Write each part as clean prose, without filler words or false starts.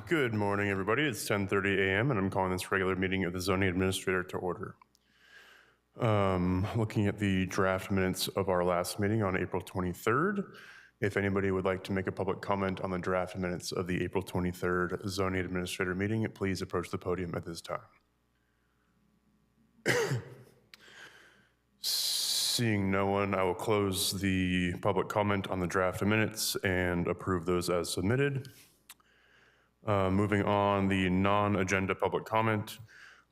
Good morning, everybody. It's 10:30 a.m. and I'm calling this regular meeting of the zoning administrator to order. Looking at the draft minutes of our last meeting on April 23rd, if anybody would like to make a public comment on the draft minutes of the April 23rd zoning administrator meeting, please approach the podium at this time. Seeing no one, I will close the public comment on the draft minutes and approve those as submitted. Moving on, the non-agenda public comment.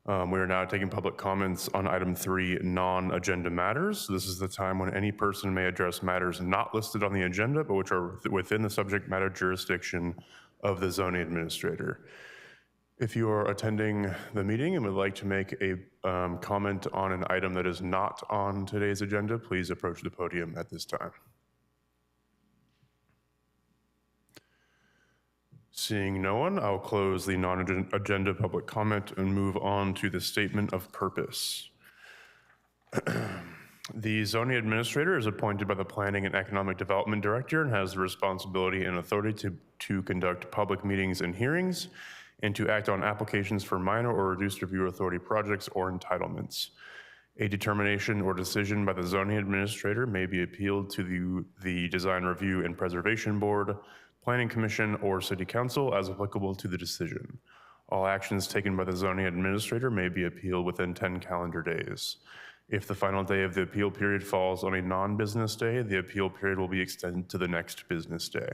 We are now taking public comments on item 3, non-agenda matters. This is the time when any person may address matters not listed on the agenda, but which are within the subject matter jurisdiction of the zoning administrator. If you are attending the meeting and would like to make a comment on an item that is not on today's agenda, please approach the podium at this time. Seeing no one, I'll close the non-agenda public comment and move on to the statement of purpose. The zoning administrator is appointed by the Planning and Economic Development Director and has the responsibility and authority to conduct public meetings and hearings and to act on applications for minor or reduced review authority projects or entitlements. A determination or decision by the zoning administrator may be appealed to the Design Review and Preservation Board, Planning Commission, or City Council as applicable to the decision. All actions taken by the zoning administrator may be appealed within 10 calendar days. If the final day of the appeal period falls on a non-business day, the appeal period will be extended to the next business day.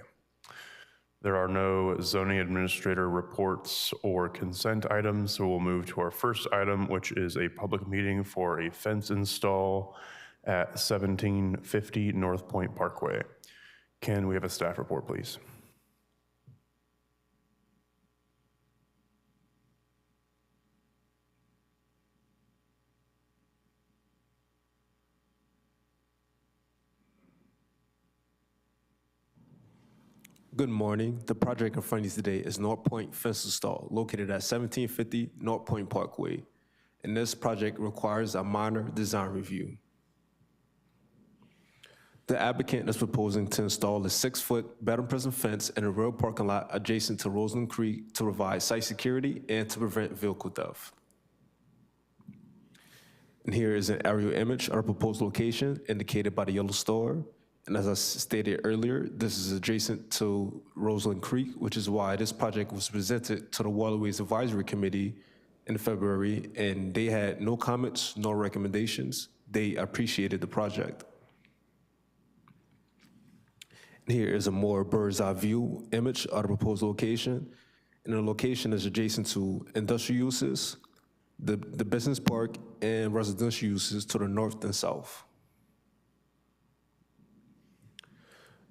There are no zoning administrator reports or consent items, so we'll move to our first item, which is a public meeting for a fence install at 1750 North Point Parkway. Can we have a staff report, please? Good morning. The project in front of you today is North Point Fence Install, located at 1750 North Point Parkway. And this project requires a minor design review. The applicant is proposing to install a 6-foot bed and prison fence in a rear parking lot adjacent to Rosa Creek to provide site security and to prevent vehicle theft. And here is an aerial image of our proposed location indicated by the yellow star. And as I stated earlier, this is adjacent to Roseland Creek, which is why this project was presented to the Waterways Advisory Committee in February, and they had no comments, no recommendations. They appreciated the project. And here is a more bird's eye view image of the proposed location. And the location is adjacent to industrial uses, the business park, and residential uses to the north and south.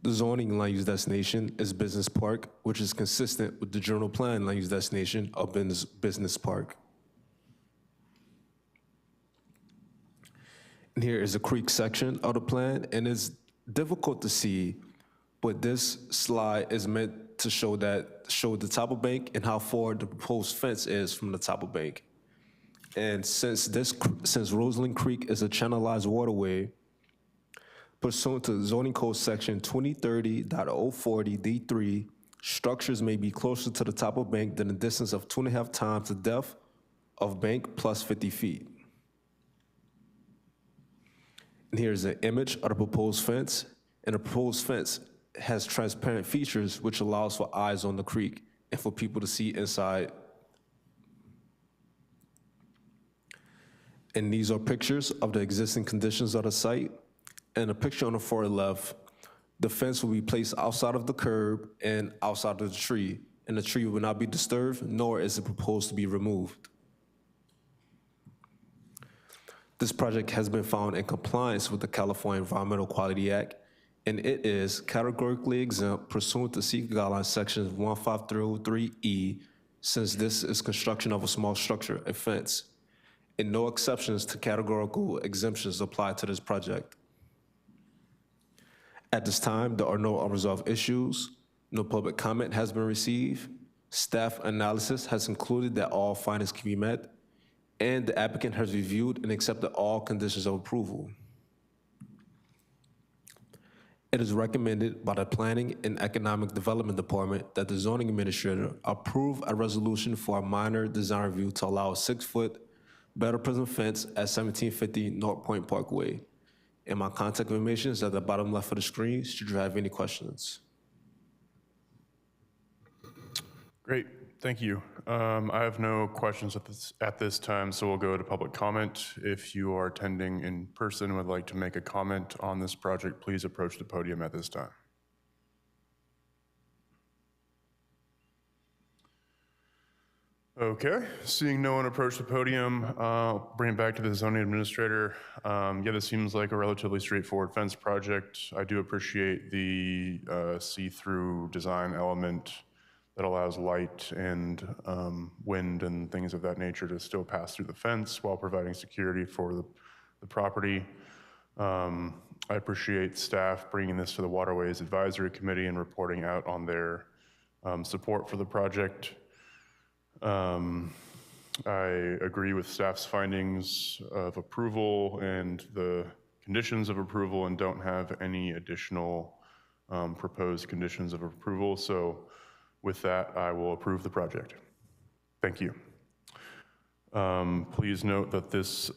The zoning land use destination is business park, which is consistent with the general plan land use destination of business park. And here is a creek section of the plan, and it's difficult to see, but this slide is meant to show the top of bank and how far the proposed fence is from the top of bank. And since Roseland Creek is a channelized waterway, pursuant to zoning code section 2030.040 D3, structures may be closer to the top of bank than a distance of 2.5 times the depth of bank plus 50 feet. And here's an image of the proposed fence, and the proposed fence has transparent features which allows for eyes on the creek and for people to see inside. And these are pictures of the existing conditions of the site. And a picture on the far left, the fence will be placed outside of the curb and outside of the tree, and the tree will not be disturbed, nor is it proposed to be removed. This project has been found in compliance with the California Environmental Quality Act, and it is categorically exempt pursuant to SEQA guidelines section 15303E, since this is construction of a small structure, a fence, and no exceptions to categorical exemptions apply to this project. At this time, there are no unresolved issues. No public comment has been received. Staff analysis has concluded that all findings can be met, and the applicant has reviewed and accepted all conditions of approval. It is recommended by the Planning and Economic Development Department that the zoning administrator approve a resolution for a minor design review to allow a 6-foot better prison fence at 1750 North Point Parkway. And my contact information is at the bottom left of the screen, should you have any questions. Great, thank you. I have no questions at this time, so we'll go to public comment. If you are attending in person and would like to make a comment on this project, please approach the podium at this time. Okay, seeing no one approach the podium, I'll bring it back to the zoning administrator. Yeah, this seems like a relatively straightforward fence project. I do appreciate the see-through design element that allows light and wind and things of that nature to still pass through the fence while providing security for the property. I appreciate staff bringing this to the Waterways Advisory Committee and reporting out on their support for the project. I agree with staff's findings of approval and the conditions of approval and don't have any additional proposed conditions of approval. So with that, I will approve the project. Thank you. Please note that this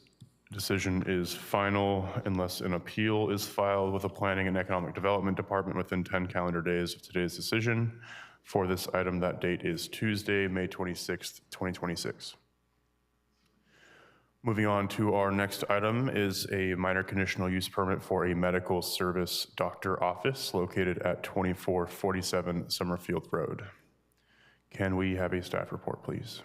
decision is final unless an appeal is filed with the Planning and Economic Development Department within 10 calendar days of today's decision. For this item, that date is Tuesday, May 26th, 2026. Moving on to our next item is a minor conditional use permit for a medical service doctor office located at 2447 Summerfield Road. Can we have a staff report, please?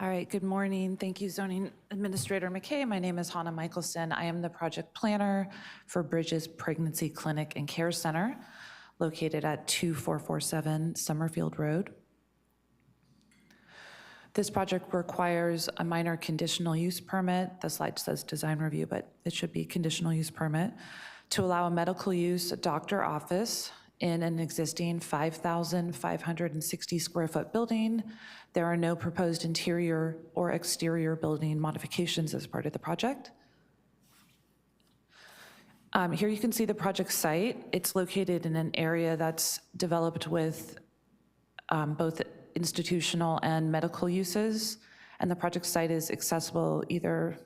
All right, good morning. Thank you, Zoning Administrator McKay. My name is Hannah Michelson. I am the project planner for Bridges Pregnancy Clinic and Care Center, located at 2447 Summerfield Road. This project requires a minor conditional use permit. The slide says design review, but it should be conditional use permit to allow a medical use doctor office in an existing 5,560 square foot building. There are no proposed interior or exterior building modifications as part of the project. Here you can see the project site. It's located in an area that's developed with both institutional and medical uses, and the project site is accessible either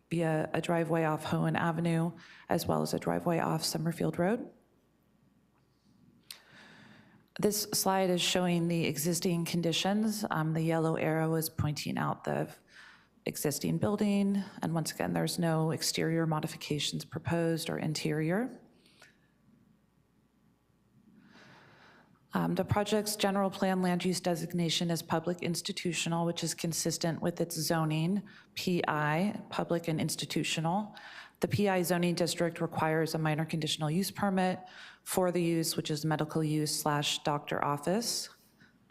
via a driveway off Hohen Avenue as well as a driveway off Summerfield Road. This slide is showing the existing conditions. The yellow arrow is pointing out the existing building, and once again, there's no exterior modifications proposed or interior. The project's general plan land use designation is public institutional, which is consistent with its zoning, PI, public and institutional. The PI zoning district requires a minor conditional use permit for the use, which is medical use / doctor office.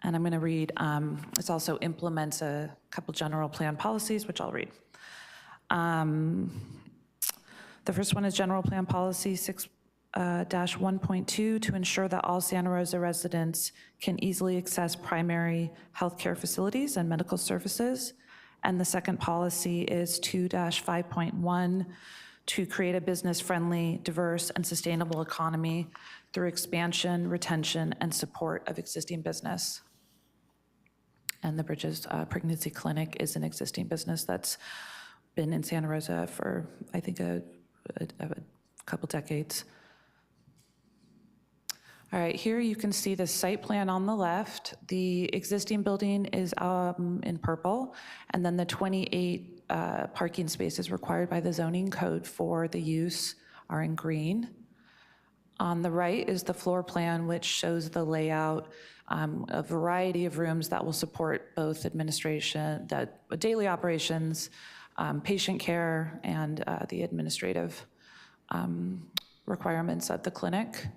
And I'm gonna read, it also implements a couple general plan policies, which I'll read. The first one is general plan policy 6-1.2 to ensure that all Santa Rosa residents can easily access primary healthcare facilities and medical services. And the second policy is 2-5.1 to create a business-friendly, diverse, and sustainable economy through expansion, retention, and support of existing business. And the Bridges Pregnancy Clinic is an existing business that's been in Santa Rosa for, I think, a couple decades. All right, here you can see the site plan on the left. The existing building is in purple, and then the 28 parking spaces required by the zoning code for the use are in green. On the right is the floor plan, which shows the layout, a variety of rooms that will support both administration, daily operations, patient care, and the administrative requirements of the clinic.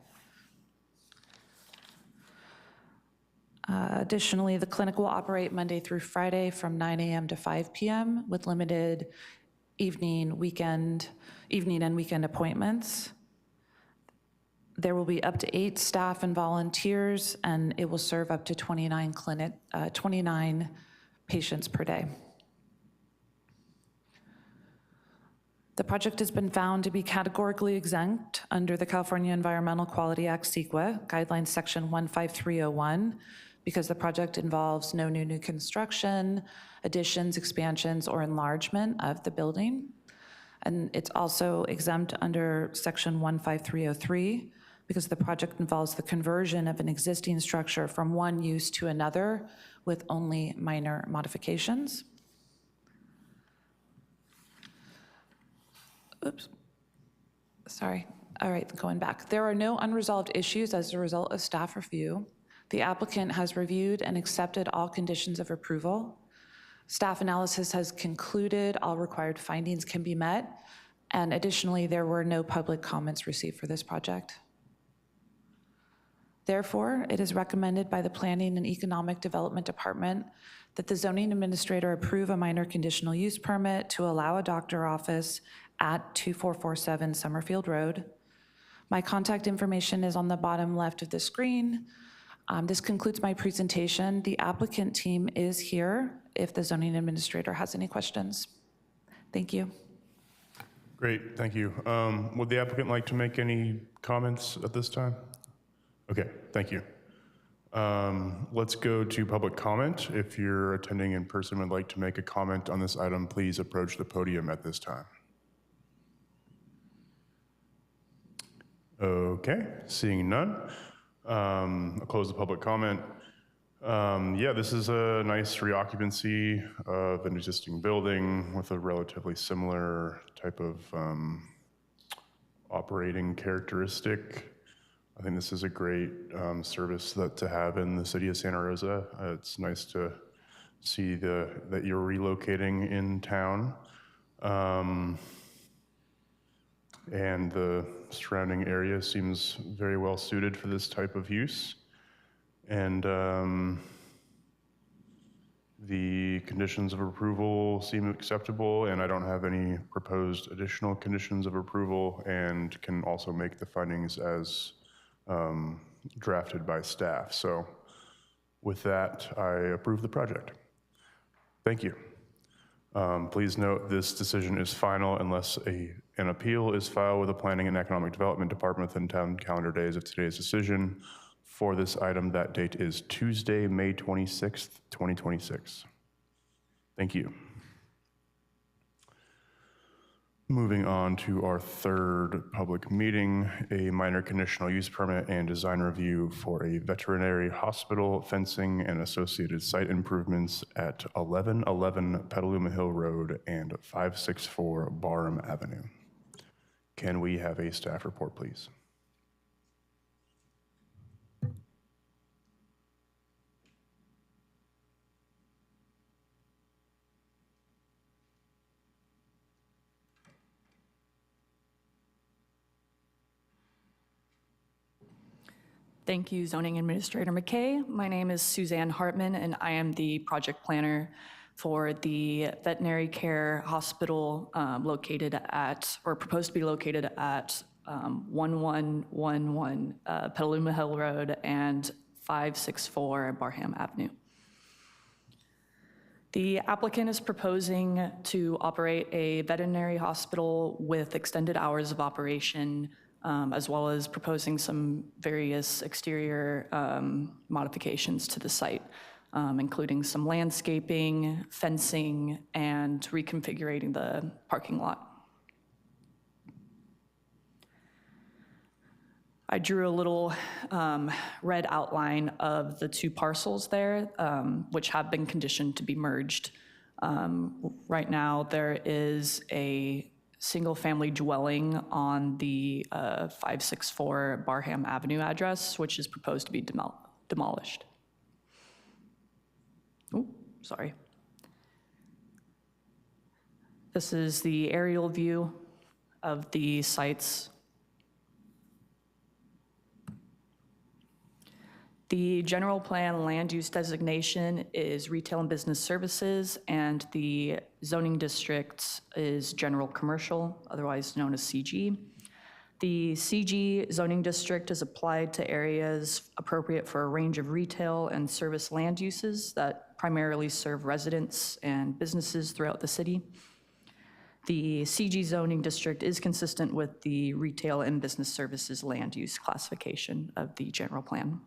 Additionally, the clinic will operate Monday through Friday from 9 a.m. to 5 p.m. with limited evening and weekend appointments. There will be up to 8 staff and volunteers, and it will serve up to 29 patients per day. The project has been found to be categorically exempt under the California Environmental Quality Act CEQA, Guidelines Section 15301, because the project involves no new construction, additions, expansions, or enlargement of the building. And it's also exempt under Section 15303 because the project involves the conversion of an existing structure from one use to another with only minor modifications. Oops, sorry. All right, going back. There are no unresolved issues as a result of staff review. The applicant has reviewed and accepted all conditions of approval. Staff analysis has concluded all required findings can be met, and additionally, there were no public comments received for this project. Therefore, it is recommended by the Planning and Economic Development Department that the zoning administrator approve a minor conditional use permit to allow a doctor office at 2447 Summerfield Road. My contact information is on the bottom left of the screen. This concludes my presentation. The applicant team is here if the zoning administrator has any questions. Thank you. Great, thank you. Would the applicant like to make any comments at this time? Okay, thank you. Let's go to public comment. If you're attending in person and would like to make a comment on this item, please approach the podium at this time. Okay, seeing none. I'll close the public comment. Yeah, this is a nice reoccupancy of an existing building with a relatively similar type of operating characteristic. I think this is a great service to have in the city of Santa Rosa. It's nice to see that you're relocating in town. And the surrounding area seems very well suited for this type of use. And the conditions of approval seem acceptable, and I don't have any proposed additional conditions of approval, and can also make the findings as drafted by staff. So with that, I approve the project. Thank you. Please note this decision is final unless an appeal is filed with the Planning and Economic Development Department within 10 calendar days of today's decision. For this item, that date is Tuesday, May 26th, 2026. Thank you. Moving on to our third public meeting, a minor conditional use permit and design review for a veterinary hospital, fencing, and associated site improvements at 1111 Petaluma Hill Road and 564 Barham Avenue. Can we have a staff report, please? Thank you, Zoning Administrator McKay. My name is Suzanne Hartman, and I am the project planner for the veterinary care hospital located at, or proposed to be located at 1111 Petaluma Hill Road and 564 Barham Avenue. The applicant is proposing to operate a veterinary hospital with extended hours of operation, as well as proposing some various exterior modifications to the site, including some landscaping, fencing, and reconfiguring the parking lot. I drew a little red outline of the two parcels there, which have been conditioned to be merged. Right now, there is a single-family dwelling on the 564 Barham Avenue address, which is proposed to be demolished. Oh, sorry. This is the aerial view of the sites. The general plan land use designation is retail and business services, and the zoning district is general commercial, otherwise known as CG. The CG zoning district is applied to areas appropriate for a range of retail and service land uses that primarily serve residents and businesses throughout the city. The CG zoning district is consistent with the retail and business services land use classification of the general plan.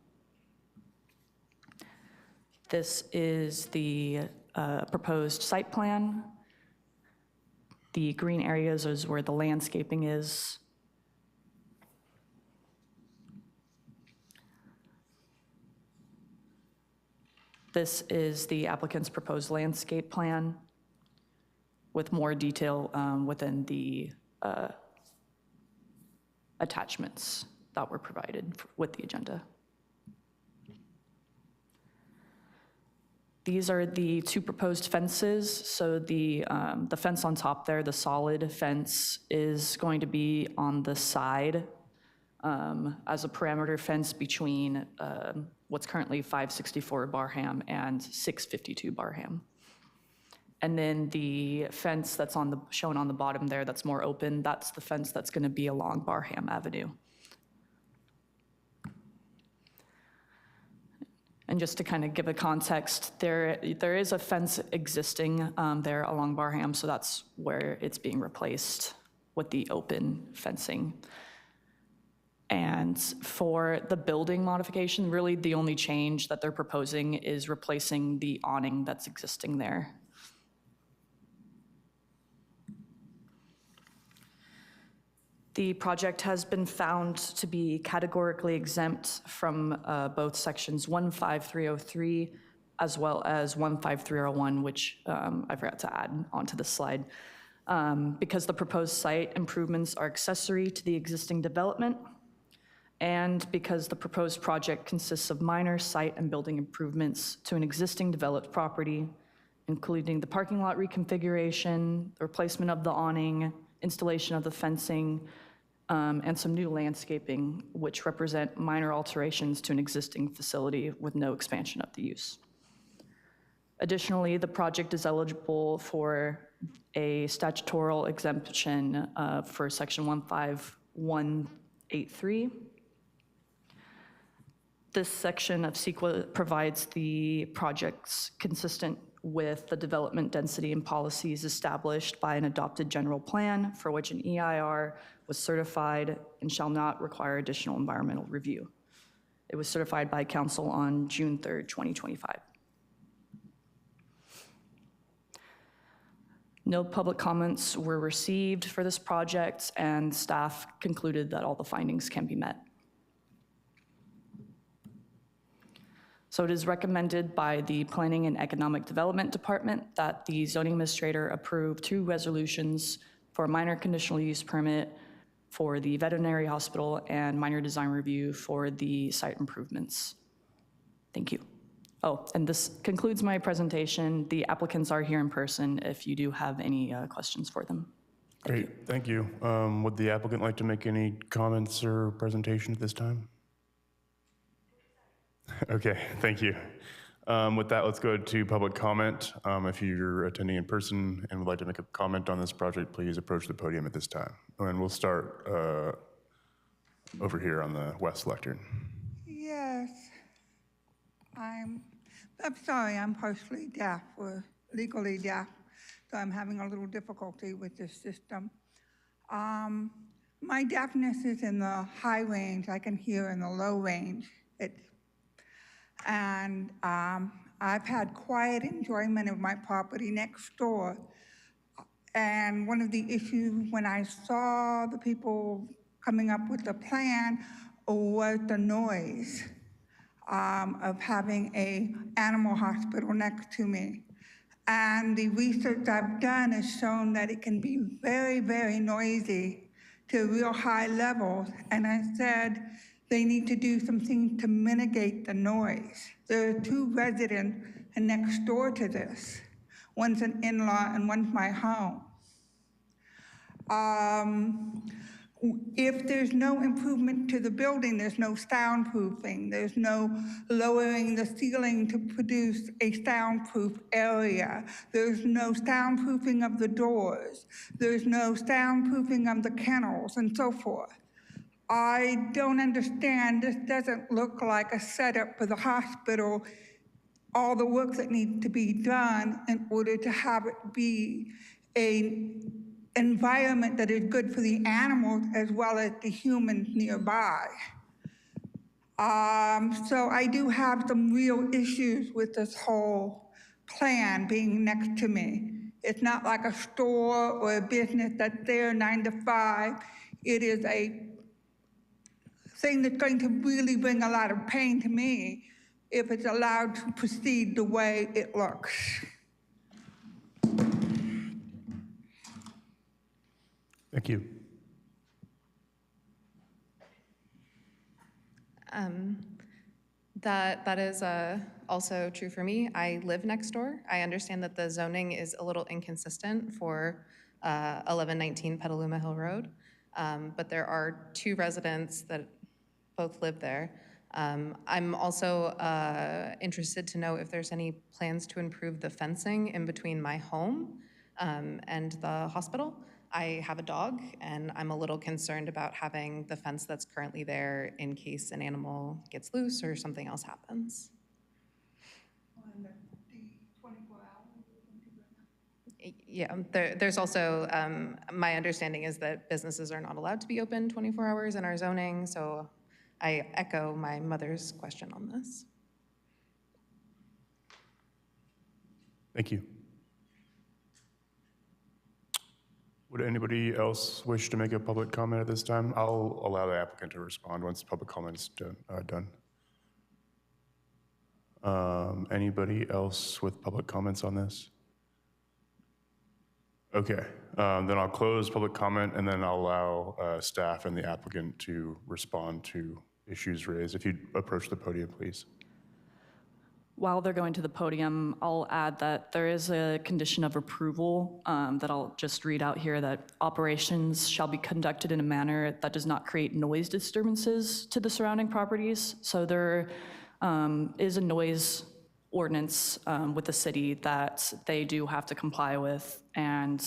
This is the proposed site plan. The green areas is where the landscaping is. This is the applicant's proposed landscape plan with more detail within the attachments that were provided with the agenda. These are the two proposed fences. So the fence on top there, the solid fence, is going to be on the side as a perimeter fence between what's currently 564 Barham and 652 Barham. And then the fence that's shown on the bottom there that's more open, that's the fence that's going to be along Barham Avenue. And just to kind of give a context, there is a fence existing there along Barham, so that's where it's being replaced with the open fencing. And for the building modification, really the only change that they're proposing is replacing the awning that's existing there. The project has been found to be categorically exempt from both sections 15303 as well as 15301, which I forgot to add onto this slide, because the proposed site improvements are accessory to the existing development, and because the proposed project consists of minor site and building improvements to an existing developed property, including the parking lot reconfiguration, the replacement of the awning, installation of the fencing, and some new landscaping, which represent minor alterations to an existing facility with no expansion of the use. Additionally, the project is eligible for a statutory exemption for section 15183. This section of CEQA provides the projects consistent with the development density and policies established by an adopted general plan for which an EIR was certified and shall not require additional environmental review. It was certified by council on June 3rd, 2025. No public comments were received for this project, and staff concluded that all the findings can be met. So it is recommended by the Planning and Economic Development Department that the zoning administrator approve 2 resolutions for a minor conditional use permit for the veterinary hospital and minor design review for the site improvements. Thank you. Oh, and this concludes my presentation. The applicants are here in person if you do have any questions for them. Great, thank you. Would the applicant like to make any comments or presentation at this time? Okay, thank you. With that, let's go to public comment. If you're attending in person and would like to make a comment on this project, please approach the podium at this time. And we'll start over here on the west lectern. Yes, I'm sorry, I'm partially deaf or legally deaf, so I'm having a little difficulty with this system. My deafness is in the high range. I can hear in the low range. And I've had quiet enjoyment of my property next door. And one of the issues when I saw the people coming up with the plan was the noise of having an animal hospital next to me. And the research I've done has shown that it can be very, very noisy to real high levels. And I said, they need to do something to mitigate the noise. There are 2 residents next door to this. One's an in-law and one's my home. If there's no improvement to the building, there's no soundproofing, there's no lowering the ceiling to produce a soundproof area, there's no soundproofing of the doors, there's no soundproofing of the kennels, and so forth. I don't understand, this doesn't look like a setup for the hospital, all the work that needs to be done in order to have it be an environment that is good for the animals as well as the humans nearby. So I do have some real issues with this whole plan being next to me. It's not like a store or a business that's there 9 to 5. It is a thing that's going to really bring a lot of pain to me if it's allowed to proceed the way it looks. Thank you. That is also true for me. I live next door. I understand that the zoning is a little inconsistent for 1119 Petaluma Hill Road, but there are 2 residents that both live there. I'm also interested to know if there's any plans to improve the fencing in between my home and the hospital. I have a dog, and I'm a little concerned about having the fence that's currently there in case an animal gets loose or something else happens. Yeah, there's also, my understanding is that businesses are not allowed to be open 24 hours in our zoning, so I echo my mother's question on this. Thank you. Would anybody else wish to make a public comment at this time? I'll allow the applicant to respond once public comment's done. Anybody else with public comments on this? Okay, then I'll close public comment and then I'll allow staff and the applicant to respond to issues raised. If you'd approach the podium, please. While they're going to the podium, I'll add that there is a condition of approval that I'll just read out here, that operations shall be conducted in a manner that does not create noise disturbances to the surrounding properties. So there is a noise ordinance with the city that they do have to comply with, and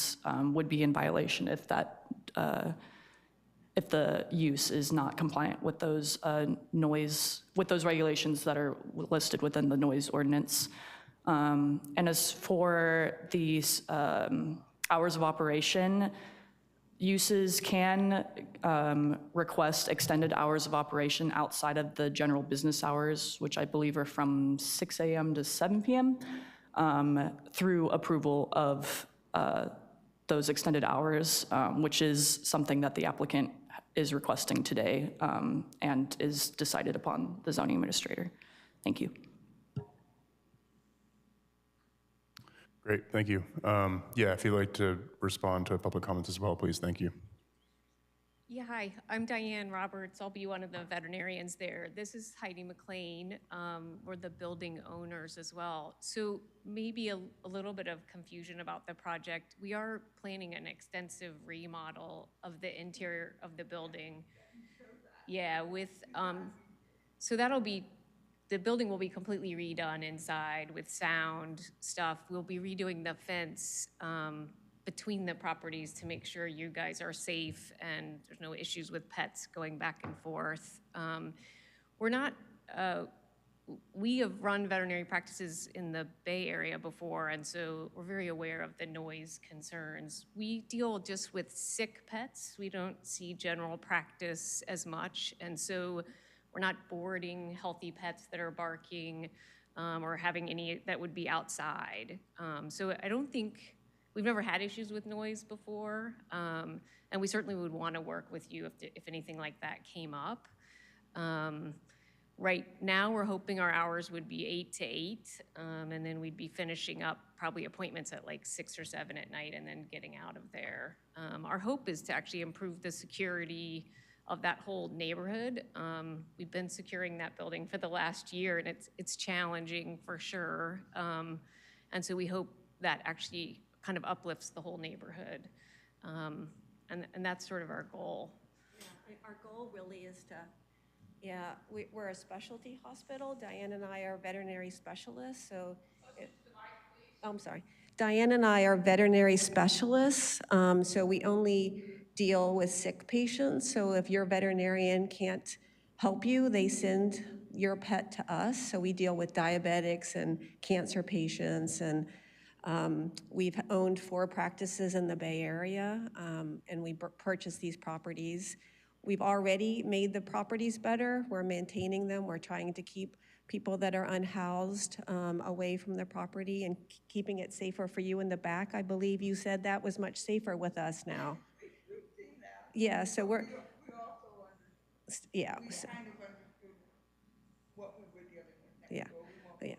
would be in violation if that if the use is not compliant with those regulations that are listed within the noise ordinance. And as for these hours of operation, uses can request extended hours of operation outside of the general business hours, which I believe are from 6 a.m. to 7 p.m., through approval of those extended hours, which is something that the applicant is requesting today and is decided upon the zoning administrator. Thank you. Great, thank you. Yeah, if you'd like to respond to public comments as well, please, thank you. Yeah, hi, I'm Diane Roberts. I'll be one of the veterinarians there. This is Heidi McLean. We're the building owners as well. So maybe a little bit of confusion about the project. We are planning an extensive remodel of the interior of the building. Yeah, with, so that'll be, the building will be completely redone inside with sound stuff. We'll be redoing the fence between the properties to make sure you guys are safe and there's no issues with pets going back and forth. We're not, we have run veterinary practices in the Bay Area before, and so we're very aware of the noise concerns. We deal just with sick pets. We don't see general practice as much, and so we're not boarding healthy pets that are barking or having any that would be outside. So I don't think, we've never had issues with noise before, and we certainly would want to work with you if anything like that came up. Right now, we're hoping our hours would be 8 to 8, and then we'd be finishing up probably appointments at like 6 or 7 at night and then getting out of there. Our hope is to actually improve the security of that whole neighborhood. We've been securing that building for the last year, and it's challenging for sure. And so we hope that actually kind of uplifts the whole neighborhood. And that's sort of our goal. our goal really is to, yeah, we're a specialty hospital. Diane and I are veterinary specialists, so. Oh, I'm sorry. Diane and I are veterinary specialists, so we only deal with sick patients. So if your veterinarian can't help you, they send your pet to us. So we deal with diabetics and cancer patients, and we've owned 4 practices in the Bay Area, and we purchased these properties. We've already made the properties better. We're maintaining them. We're trying to keep people that are unhoused away from the property and keeping it safer for you in the back. I believe you said that was much safer with us now. Yeah, so we're, yeah. so- Yeah, yeah.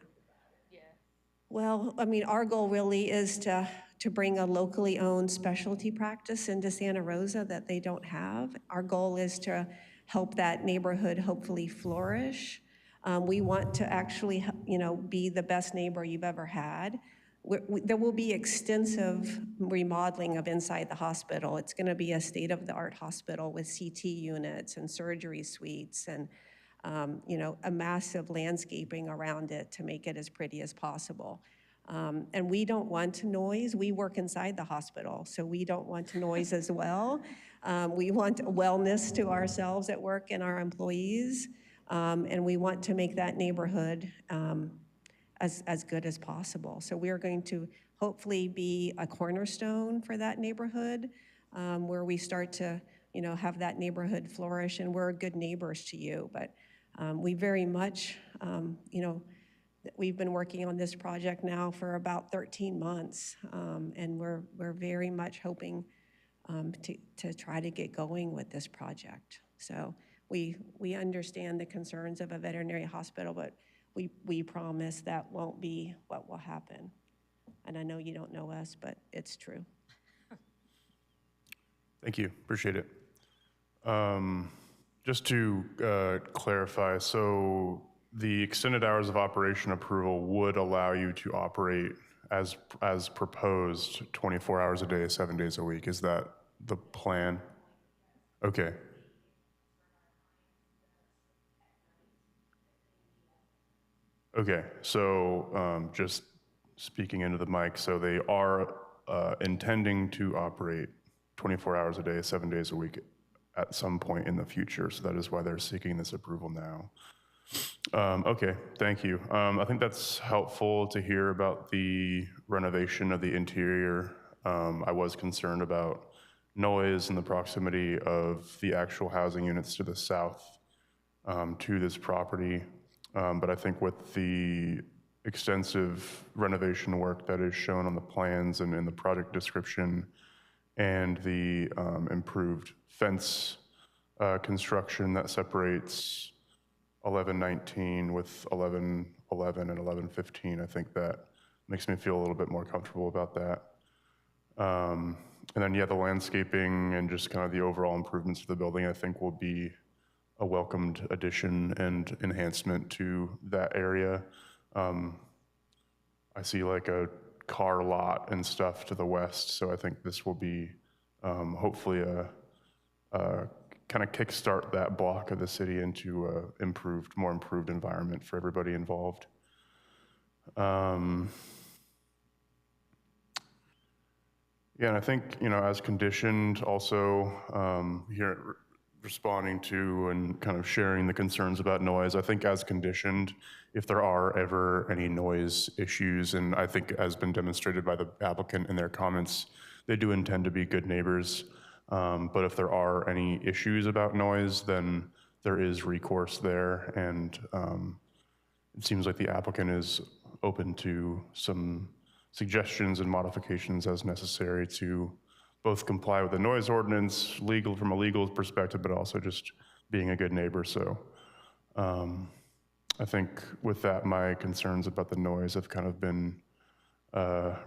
Well, I mean, our goal really is to bring a locally owned specialty practice into Santa Rosa that they don't have. Our goal is to help that neighborhood hopefully flourish. We want to actually, be the best neighbor you've ever had. There will be extensive remodeling of inside the hospital. It's going to be a state-of-the-art hospital with CT units and surgery suites and a massive landscaping around it to make it as pretty as possible. And we don't want noise. We work inside the hospital, so we don't want noise as well. We want wellness to ourselves at work and our employees, and we want to make that neighborhood as good as possible. So we are going to hopefully be a cornerstone for that neighborhood, where we start to have that neighborhood flourish, and we're good neighbors to you. But we very much, we've been working on this project now for about 13 months, and we're very much hoping to try to get going with this project. So we understand the concerns of a veterinary hospital, but we promise that won't be what will happen. And I know you don't know us, but it's true. Thank you, appreciate it. Just to clarify, so the extended hours of operation approval would allow you to operate as proposed 24 hours a day, 7 days a week. Is that the plan? Okay. Okay, so just speaking into the mic, so they are intending to operate 24 hours a day, 7 days a week at some point in the future, so that is why they're seeking this approval now. Okay, thank you. I think that's helpful to hear about the renovation of the interior. I was concerned about noise and the proximity of the actual housing units to the south to this property. But I think with the extensive renovation work that is shown on the plans and in the project description and the improved fence construction that separates 1119 with 1111 and 1115, I think that makes me feel a little bit more comfortable about that. And then, yeah, the landscaping and just kind of the overall improvements to the building, I think will be a welcomed addition and enhancement to that area. I see like a car lot and stuff to the west, so I think this will be hopefully a kind of kickstart that block of the city into a more improved environment for everybody involved. Yeah, and I think, as conditioned also, here responding to and kind of sharing the concerns about noise, I think as conditioned, if there are ever any noise issues, and I think as been demonstrated by the applicant in their comments, they do intend to be good neighbors. But if there are any issues about noise, then there is recourse there, and it seems like the applicant is open to some suggestions and modifications as necessary to both comply with the noise ordinance, from a legal perspective, but also just being a good neighbor. So I think with that, my concerns about the noise have kind of been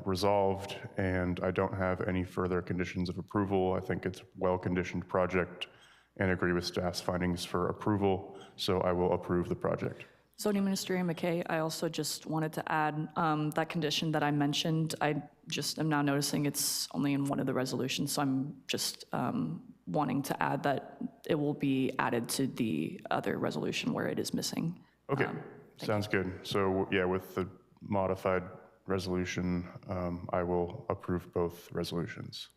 resolved, and I don't have any further conditions of approval. I think it's a well-conditioned project and agree with staff's findings for approval, so I will approve the project. Zoning Administrator McKay, I also just wanted to add that condition that I mentioned. I just am now noticing it's only in one of the resolutions, so I'm just wanting to add that it will be added to the other resolution where it is missing. Okay, sounds good. So yeah, with the modified resolution, I will approve both resolutions.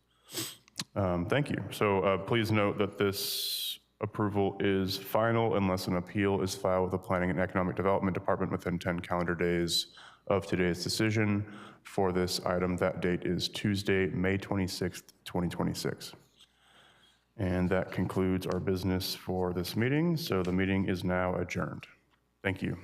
Thank you. So please note that this approval is final unless an appeal is filed with the Planning and Economic Development Department within 10 calendar days of today's decision. For this item, that date is Tuesday, May 26th, 2026. And that concludes our business for this meeting. So the meeting is now adjourned. Thank you.